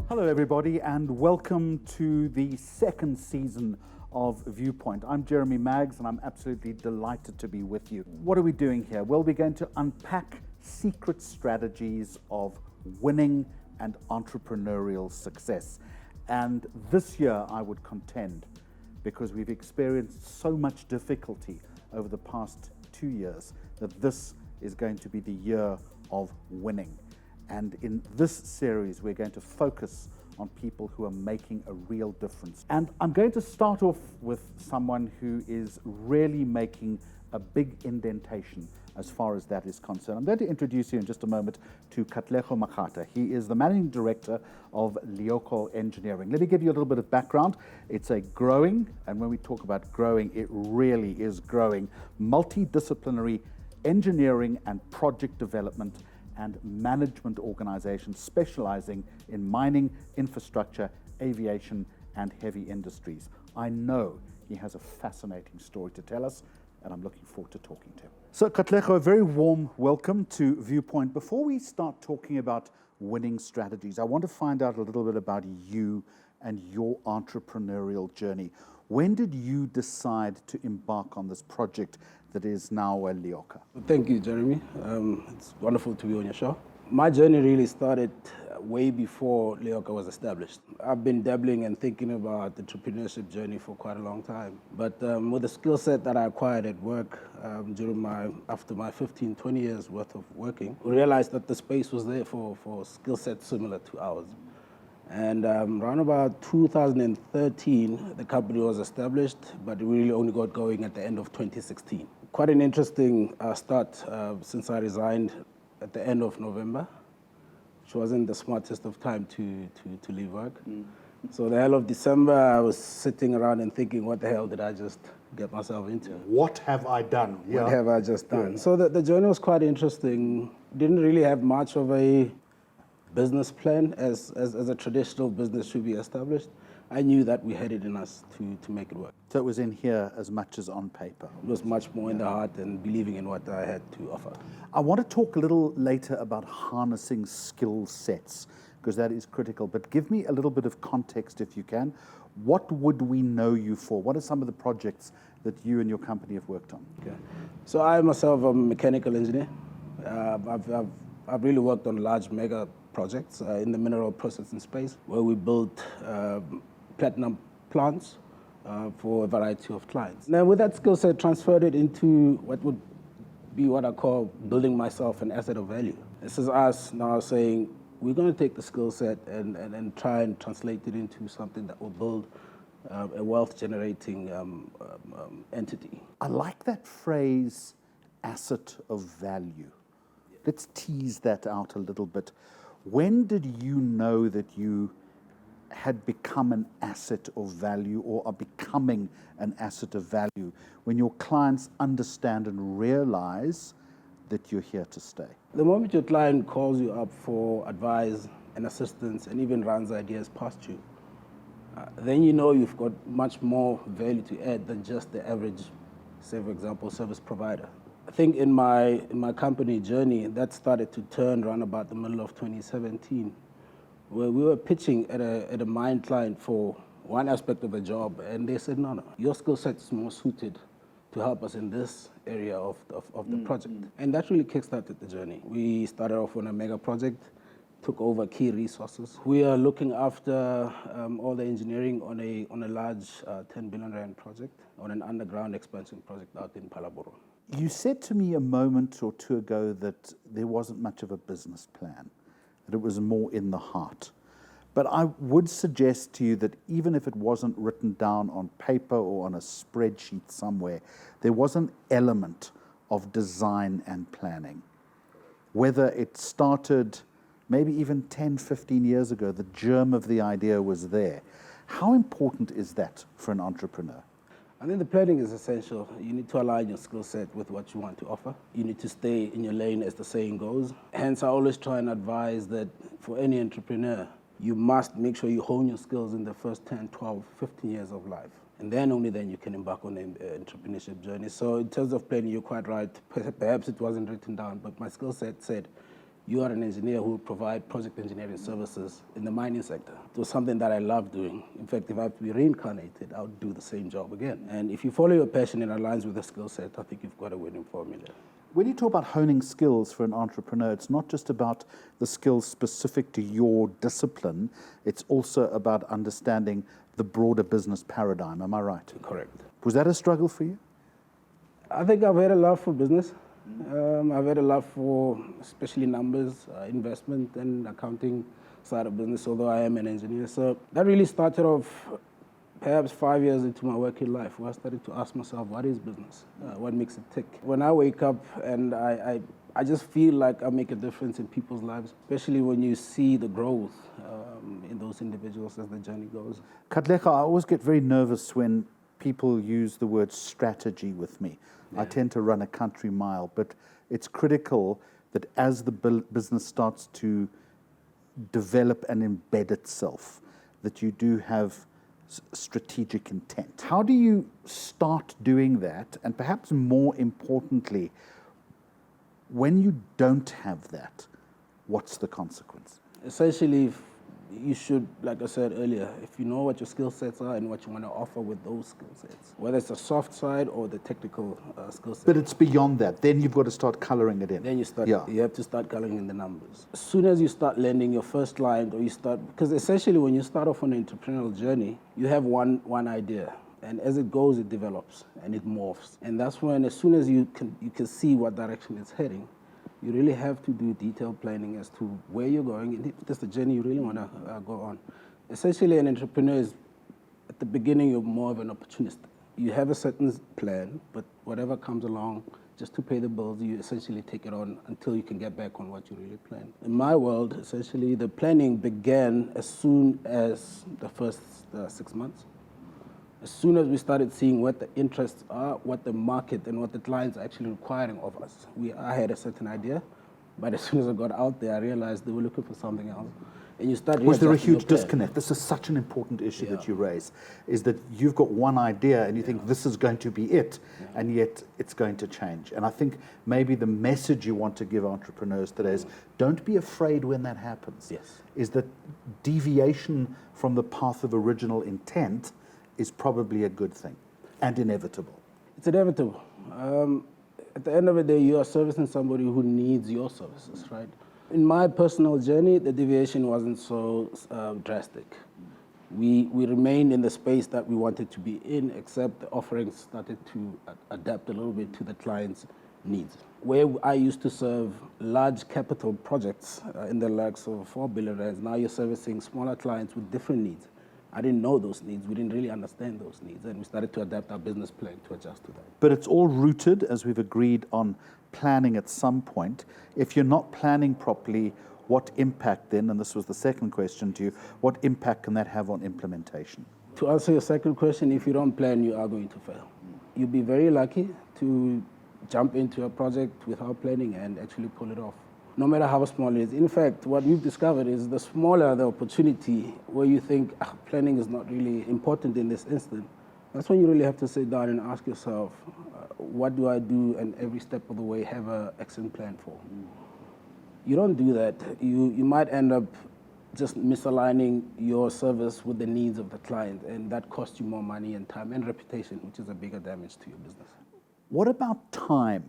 Hello, everybody, and welcome to the second season of Viewpoint. I'm Jeremy Maggs, and I'm absolutely delighted to be with you. What are we doing here? Well, we're going to unpack secret strategies of winning and entrepreneurial success. And this year, I would contend, because we've experienced so much difficulty over the past 2 years, that this is going to be the year of winning. And in this series, we're going to focus on people who are making a real difference. And I'm going to start off with someone who is really making a big indentation as far as that is concerned. I'm going to introduce you in just a moment to Katlego Makgata. He is the Managing Director of Lioko Engineering. Let me give you a little bit of background. It's a growing, and when we talk about growing, it really is growing, multidisciplinary engineering and project development and management organization specializing in mining, infrastructure, aviation, and heavy industries. I know he has a fascinating story to tell us, and I'm looking forward to talking to him. So, Katlego, a very warm welcome to Viewpoint. Before we start talking about winning strategies, I want to find out a little bit about you and your entrepreneurial journey. When did you decide to embark on this project that is now Lioko? Thank you, Jeremy. It's wonderful to be on your show. My journey really started way before Lioko was established. I've been dabbling and thinking about the entrepreneurship journey for quite a long time. But with the skill set that I acquired at work after my 15, 20 years worth of working, we realized that the space was there for skill sets similar to ours. And around about 2013, the company was established, but it really only got going at the end of 2016. Quite an interesting start since I resigned at the end of November, which wasn't the smartest of time to leave work. So the hell of December, I was sitting around and thinking, what the hell did I just get myself into? What have I done? What have I just done? So the journey was quite interesting. Didn't really have much of a business plan as a traditional business should be established. I knew that we had it in us to make it work. So it was in here as much as on paper. It was much more in the heart and believing in what I had to offer. I want to talk a little later about harnessing skill sets, because that is critical. But give me a little bit of context, if you can. What would we know you for? What are some of the projects that you and your company have worked on? Okay. So I myself am a mechanical engineer. I've really worked on large mega projects in the mineral processing space, where we built platinum plants for a variety of clients. Now, with that skill set, transferred it into what would be what I call building myself an asset of value. This is us now saying, we're going to take the skill set and try and translate it into something that will build a wealth-generating entity. I like that phrase, asset of value. Let's tease that out a little bit. When did you know that you had become an asset of value or are becoming an asset of value? When your clients understand and realize that you're here to stay? The moment your client calls you up for advice and assistance and even runs ideas past you, then you know you've got much more value to add than just the average, say for example, service provider. I think in my company journey, that started to turn around about the middle of 2017, where we were pitching at a mine client for one aspect of the job, and they said, no, your skill set is more suited to help us in this area of the project. And that really kickstarted the journey. We started off on a mega project, took over key resources. We are looking after all the engineering on a large 10 billion rand project, on an underground expansion project out in Palaboro. You said to me a moment or two ago that there wasn't much of a business plan, that it was more in the heart. But I would suggest to you that even if it wasn't written down on paper or on a spreadsheet somewhere, there was an element of design and planning. Whether it started maybe even 10, 15 years ago, the germ of the idea was there. How important is that for an entrepreneur? I think the planning is essential. You need to align your skill set with what you want to offer. You need to stay in your lane, as the saying goes. Hence, I always try and advise that for any entrepreneur, you must make sure you hone your skills in the first 10, 12, 15 years of life. And then only then you can embark on the entrepreneurship journey. So in terms of planning, you're quite right. Perhaps it wasn't written down, but my skill set said, you are an engineer who will provide project engineering services in the mining sector. It was something that I love doing. In fact, if I have to be reincarnated, I would do the same job again. And if you follow your passion and aligns with the skill set, I think you've got a winning formula. When you talk about honing skills for an entrepreneur, it's not just about the skills specific to your discipline, it's also about understanding the broader business paradigm. Am I right? Correct. Was that a struggle for you? I think I've had a love for business. I've had a love for especially numbers, investment and accounting side of business, although I am an engineer. So that really started off perhaps 5 years into my working life, where I started to ask myself, what is business? What makes it tick? When I wake up and I just feel like I make a difference in people's lives, especially when you see the growth in those individuals as the journey goes. Katlego, I always get very nervous when people use the word strategy with me. Yeah. I tend to run a country mile, but it's critical that as the business starts to develop and embed itself, that you do have strategic intent. How do you start doing that? And perhaps more importantly, when you don't have that, what's the consequence? Essentially, you should, like I said earlier, if you know what your skill sets are and what you want to offer with those skill sets, whether it's the soft side or the technical skill set. But it's beyond that. Then you've got to start coloring it in. Then you have to start coloring in the numbers. As soon as you start landing your first client, or you start, because essentially when you start off on an entrepreneurial journey, you have one idea. And as it goes, it develops and it morphs. And that's when, as soon as you can see what direction it's heading, you really have to do detailed planning as to where you're going, and if that's the journey you really want to go on. Essentially, an entrepreneur is, at the beginning, you're more of an opportunist. You have a certain plan, but whatever comes along, just to pay the bills, you essentially take it on until you can get back on what you really planned. In my world, essentially, the planning began as soon as the first 6 months. As soon as we started seeing what the interests are, what the market and what the clients are actually requiring of us, I had a certain idea, but as soon as I got out there, I realized they were looking for something else. And you start. Was there a huge disconnect? This is such an important issue that you raise, is that you've got one idea and you think this is going to be it, and yet it's going to change. And I think maybe the message you want to give entrepreneurs today is don't be afraid when that happens. Yes. Is that deviation from the path of original intent is probably a good thing and inevitable. It's inevitable. At the end of the day, you are servicing somebody who needs your services, right? In my personal journey, the deviation wasn't so drastic. We remained in the space that we wanted to be in, except the offerings started to adapt a little bit to the client's needs. Where I used to serve large capital projects in the likes of 4 billion rands, now you're servicing smaller clients with different needs. I didn't know those needs. We didn't really understand those needs. And we started to adapt our business plan to adjust to that. But it's all rooted, as we've agreed, on planning at some point. If you're not planning properly, what impact then, and this was the second question to you, what impact can that have on implementation? To answer your second question, if you don't plan, you are going to fail. You'll be very lucky to jump into a project without planning and actually pull it off, no matter how small it is. In fact, what we've discovered is the smaller the opportunity where you think planning is not really important in this instant, that's when you really have to sit down and ask yourself, what do I do, and every step of the way have an excellent plan for. You don't do that, you might end up just misaligning your service with the needs of the client, and that costs you more money and time and reputation, which is a bigger damage to your business. What about time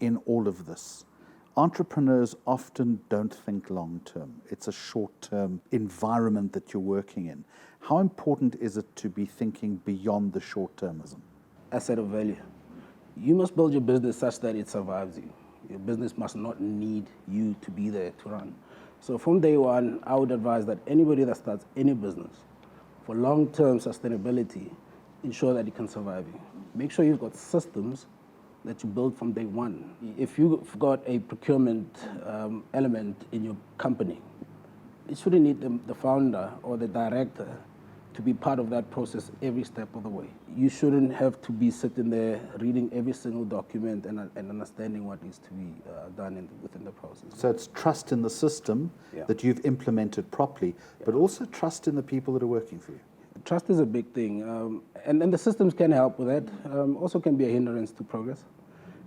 in all of this? Entrepreneurs often don't think long term. It's a short term environment that you're working in. How important is it to be thinking beyond the short termism? Asset of value. You must build your business such that it survives you. Your business must not need you to be there to run. So from day one, I would advise that anybody that starts any business, for long-term sustainability, ensure that it can survive you. Make sure you've got systems that you build from day one. If you've got a procurement element in your company, it shouldn't need the founder or the director to be part of that process every step of the way. You shouldn't have to be sitting there reading every single document and understanding what needs to be done within the process. So it's trust in the system that you've implemented properly, but also trust in the people that are working for you. Trust is a big thing, and the systems can help with that. Also can be a hindrance to progress.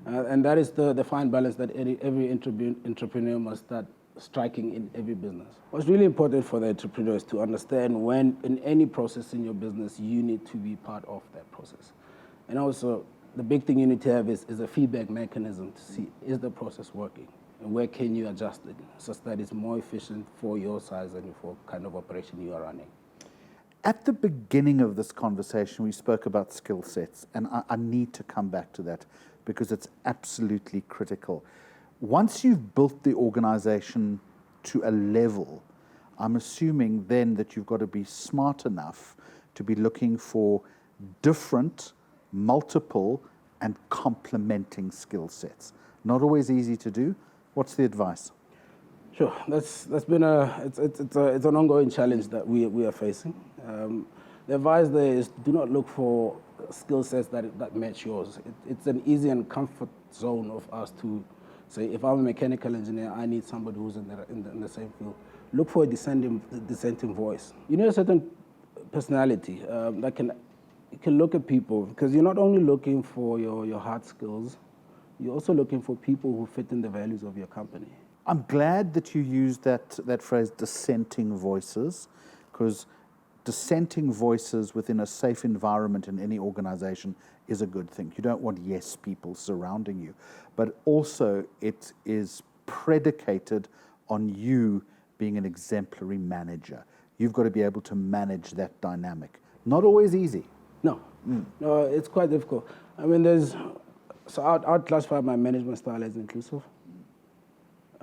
And that is the fine balance that every entrepreneur must start striking in every business. What's really important for the entrepreneur is to understand when in any process in your business, you need to be part of that process. And also, the big thing you need to have is a feedback mechanism to see, is the process working? And where can you adjust it so that it's more efficient for your size and for kind of operation you are running? At the beginning of this conversation, we spoke about skill sets, and I need to come back to that because it's absolutely critical. Once you've built the organization to a level, I'm assuming then that you've got to be smart enough to be looking for different, multiple, and complementing skill sets. Not always easy to do. What's the advice? Sure, that's been it's an ongoing challenge that we are facing. The advice there is do not look for skill sets that match yours. It's an easy and comfort zone of us to say, if I'm a mechanical engineer, I need somebody who's in the same field. Look for a dissenting voice. You need a certain personality that can look at people, because you're not only looking for your hard skills, you're also looking for people who fit in the values of your company. I'm glad that you used that phrase, dissenting voices, because dissenting voices within a safe environment in any organization is a good thing. You don't want yes people surrounding you, but also it is predicated on you being an exemplary manager. You've got to be able to manage that dynamic. Not always easy. No, it's quite difficult. I mean, I'd classify my management style as inclusive.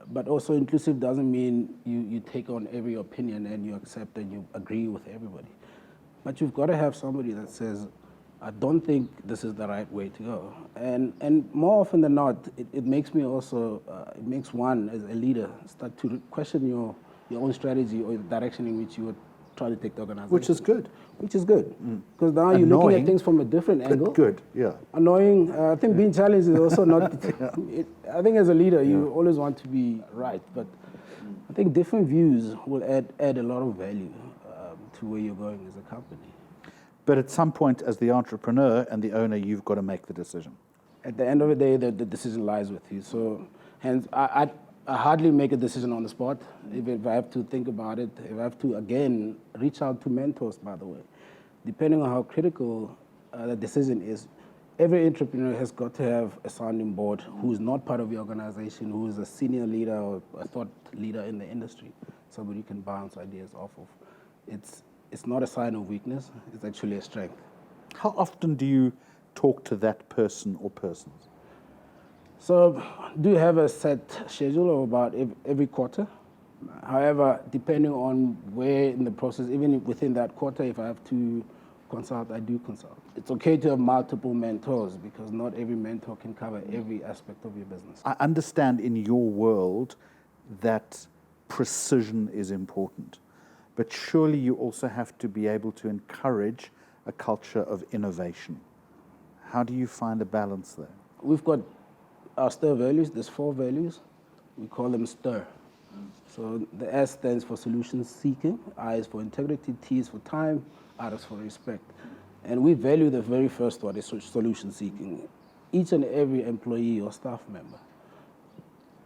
But also inclusive doesn't mean you take on every opinion and you accept and you agree with everybody. But you've got to have somebody that says, I don't think this is the right way to go. And more often than not, it makes me also, it makes one as a leader start to question your own strategy or the direction in which you would try to take the organization. Which is good. Which is good. Because now you're looking at things from a different angle. Good, yeah. Annoying. I think being challenged is also not... I think as a leader, you always want to be right. But I think different views will add a lot of value to where you're going as a company. But at some point, as the entrepreneur and the owner, you've got to make the decision. At the end of the day, the decision lies with you. So hence, I hardly make a decision on the spot. If I have to think about it, if I have to, again, reach out to mentors, by the way. Depending on how critical the decision is, every entrepreneur has got to have a sounding board who is not part of the organization, who is a senior leader or a thought leader in the industry, somebody you can bounce ideas off of. It's not a sign of weakness, it's actually a strength. How often do you talk to that person or persons? So do have a set schedule of about every quarter. However, depending on where in the process, even within that quarter, if I have to consult, I do consult. It's okay to have multiple mentors because not every mentor can cover every aspect of your business. I understand in your world that precision is important, but surely you also have to be able to encourage a culture of innovation. How do you find a balance there? We've got our STIR values. There's 4 values. We call them STIR. So the S stands for solution seeking, I is for integrity, T is for time, R is for respect. And we value the very first one, is solution seeking. Each and every employee or staff member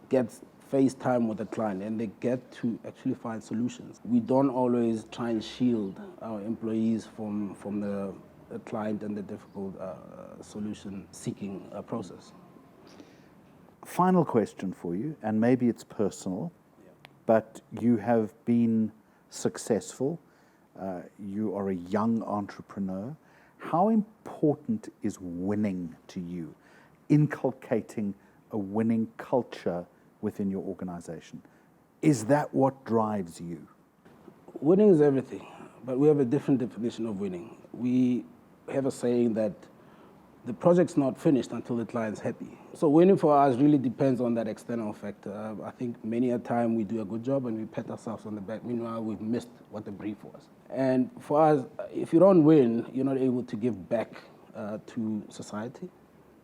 gets face time with the client and they get to actually find solutions. We don't always try and shield our employees from the client and the difficult solution seeking process. Final question for you, and maybe it's personal, but you have been successful. You are a young entrepreneur. How important is winning to you, inculcating a winning culture within your organization? Is that what drives you? Winning is everything, but we have a different definition of winning. We have a saying that the project's not finished until the client's happy. So winning for us really depends on that external factor. I think many a time we do a good job and we pat ourselves on the back. Meanwhile, we've missed what the brief was. And for us, if you don't win, you're not able to give back to society.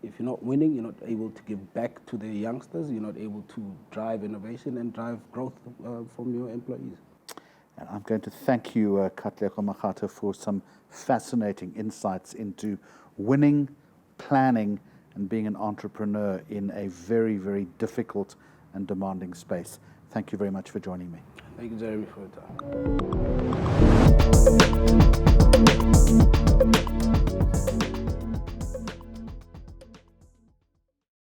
If you're not winning, you're not able to give back to the youngsters. You're not able to drive innovation and drive growth from your employees. And I'm going to thank you, Katlego Makgata, for some fascinating insights into winning, planning, and being an entrepreneur in a very, very difficult and demanding space. Thank you very much for joining me. Thank you, Jeremy, for your time.